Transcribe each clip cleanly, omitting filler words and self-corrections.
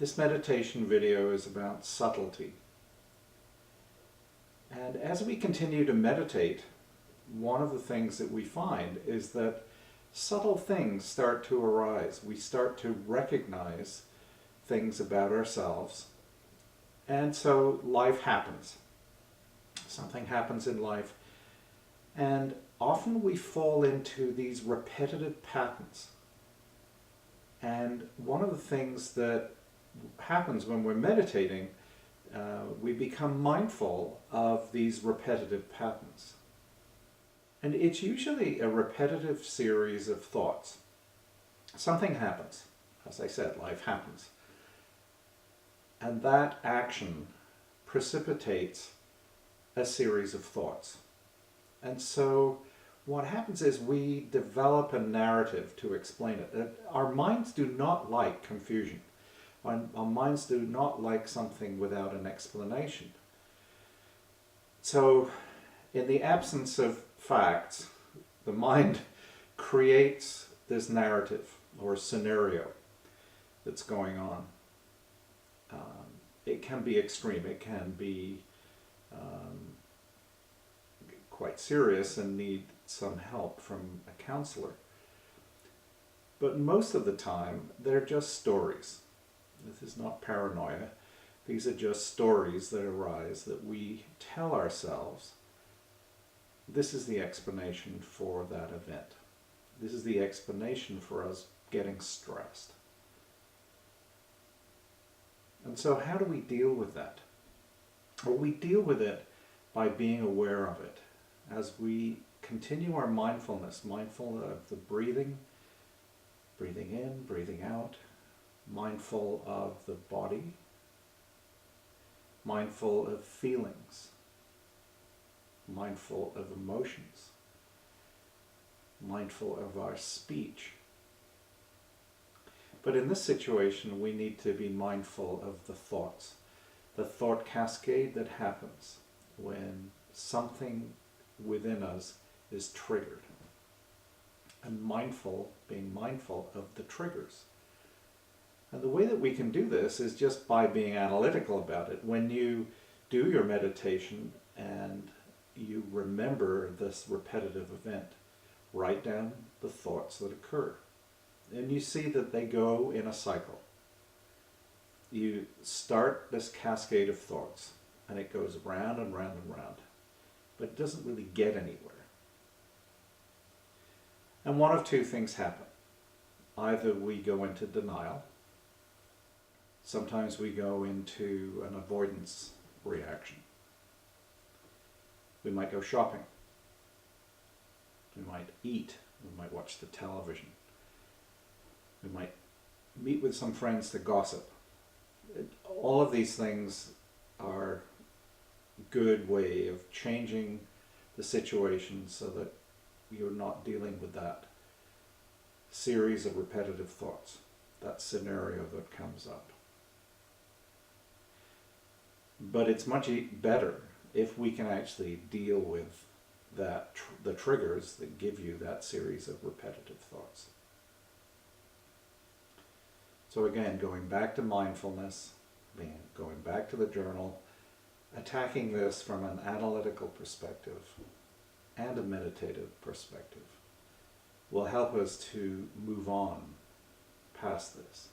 This meditation video is about subtlety. And as we continue to meditate, one of the things that we find is that subtle things start to arise. We start to recognize things about ourselves. And so life happens. Something happens in life. And often we fall into these repetitive patterns. And one of the things that happens when we're meditating, we become mindful of these repetitive patterns. And it's usually a repetitive series of thoughts. Something happens. As I said, life happens. And that action precipitates a series of thoughts. And so what happens is we develop a narrative to explain it. Our minds do not like confusion. Our minds do not like something without an explanation. So in the absence of facts, the mind creates this narrative or scenario that's going on. It can be extreme. It can be quite serious and need some help from a counselor. But most of the time, they're just stories. This is not paranoia. These are just stories that arise that we tell ourselves. This is the explanation for that event. This is the explanation for us getting stressed. And so how do we deal with that? Well, we deal with it by being aware of it. As we continue our mindfulness, mindful of the breathing in, breathing out, mindful of the body, mindful of feelings, mindful of emotions, mindful of our speech. But in this situation, we need to be mindful of the thoughts, the thought cascade that happens when something within us is triggered. And being mindful of the triggers. And the way that we can do this is just by being analytical about it. When you do your meditation and you remember this repetitive event, write down the thoughts that occur. And you see that they go in a cycle. You start this cascade of thoughts, and it goes round and round and round. But it doesn't really get anywhere. And one of two things happen. Either we go into denial. Sometimes we go into an avoidance reaction. We might go shopping. We might eat. We might watch the television. We might meet with some friends to gossip. All of these things are a good way of changing the situation so that you're not dealing with that series of repetitive thoughts, that scenario that comes up. But it's much better if we can actually deal with that the triggers that give you that series of repetitive thoughts. So again, going back to mindfulness, going back to the journal, attacking this from an analytical perspective and a meditative perspective will help us to move on past this.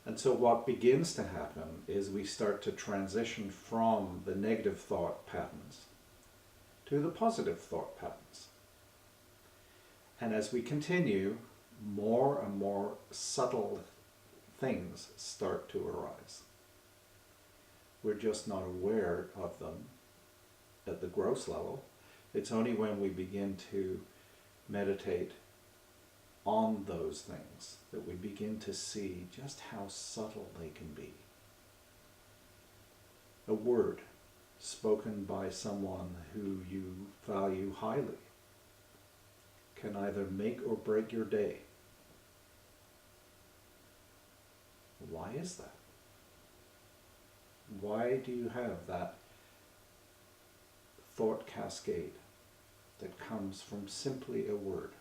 And so what begins to happen is we start to transition from the negative thought patterns to the positive thought patterns. And as we continue, more and more subtle things start to arise. We're just not aware of them at the gross level. It's only when we begin to meditate on those things that we begin to see just how subtle they can be. A word spoken by someone who you value highly can either make or break your day. Why is that? Why do you have that thought cascade that comes from simply a word?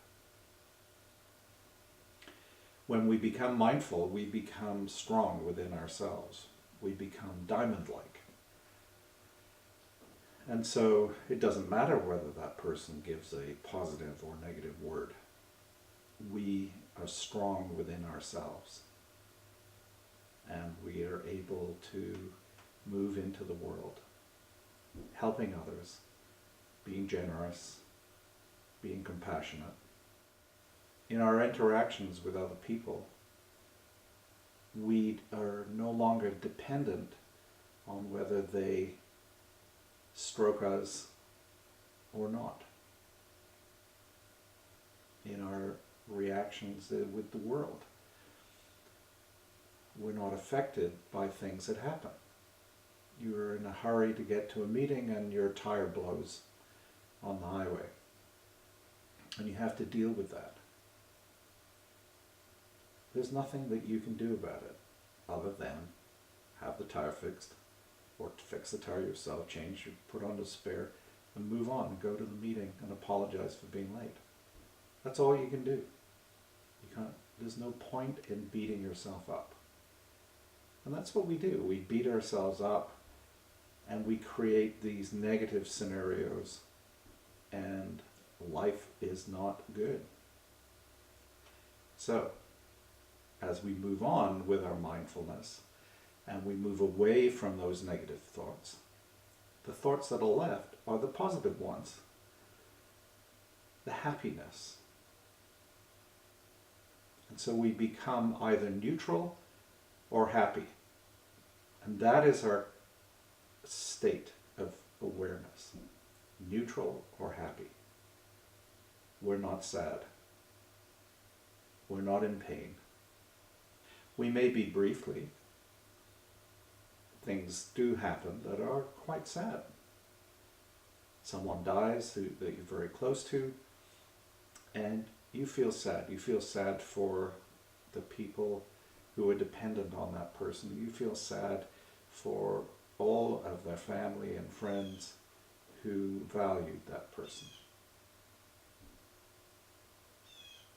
When we become mindful, we become strong within ourselves. We become diamond-like. And so it doesn't matter whether that person gives a positive or negative word. We are strong within ourselves. And we are able to move into the world, helping others, being generous, being compassionate. In our interactions with other people, we are no longer dependent on whether they stroke us or not. In our reactions with the world, we're not affected by things that happen. You're in a hurry to get to a meeting and your tire blows on the highway. And you have to deal with that. There's nothing that you can do about it other than have the tire fixed, or to fix the tire yourself, change, put on the spare, and move on and go to the meeting and apologize for being late. That's all you can do. You can't, there's no point in beating yourself up. And that's what we do. We beat ourselves up and we create these negative scenarios, and life is not good. So, as we move on with our mindfulness and we move away from those negative thoughts, the thoughts that are left are the positive ones, the happiness. And so we become either neutral or happy. And that is our state of awareness, neutral or happy. We're not sad. We're not in pain. We may be briefly. Things do happen that are quite sad. Someone dies that you're very close to, and you feel sad. You feel sad for the people who are dependent on that person. You feel sad for all of their family and friends who valued that person.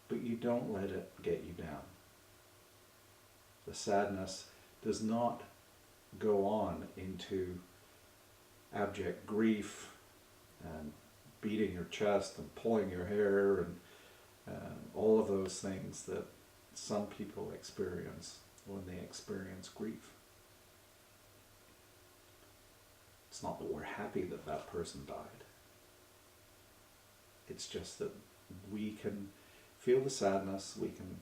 But you don't let it get you down. The sadness does not go on into abject grief and beating your chest and pulling your hair and all of those things that some people experience when they experience grief. It's not that we're happy that that person died. It's just that we can feel the sadness, we can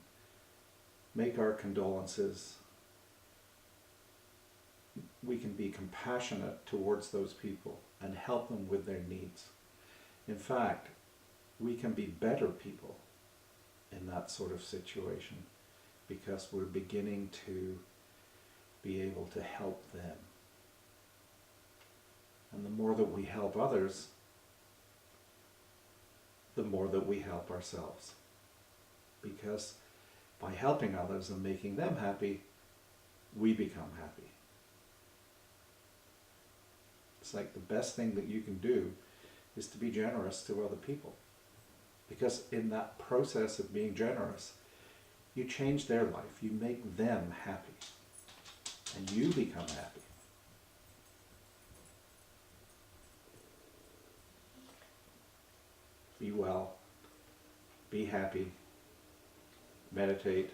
make our condolences, we can be compassionate towards those people and help them with their needs. In fact, we can be better people in that sort of situation because we're beginning to be able to help them. And the more that we help others, the more that we help ourselves. Because by helping others and making them happy, we become happy. It's like the best thing that you can do is to be generous to other people. Because in that process of being generous, you change their life, you make them happy, and you become happy. Be well, be happy, meditate,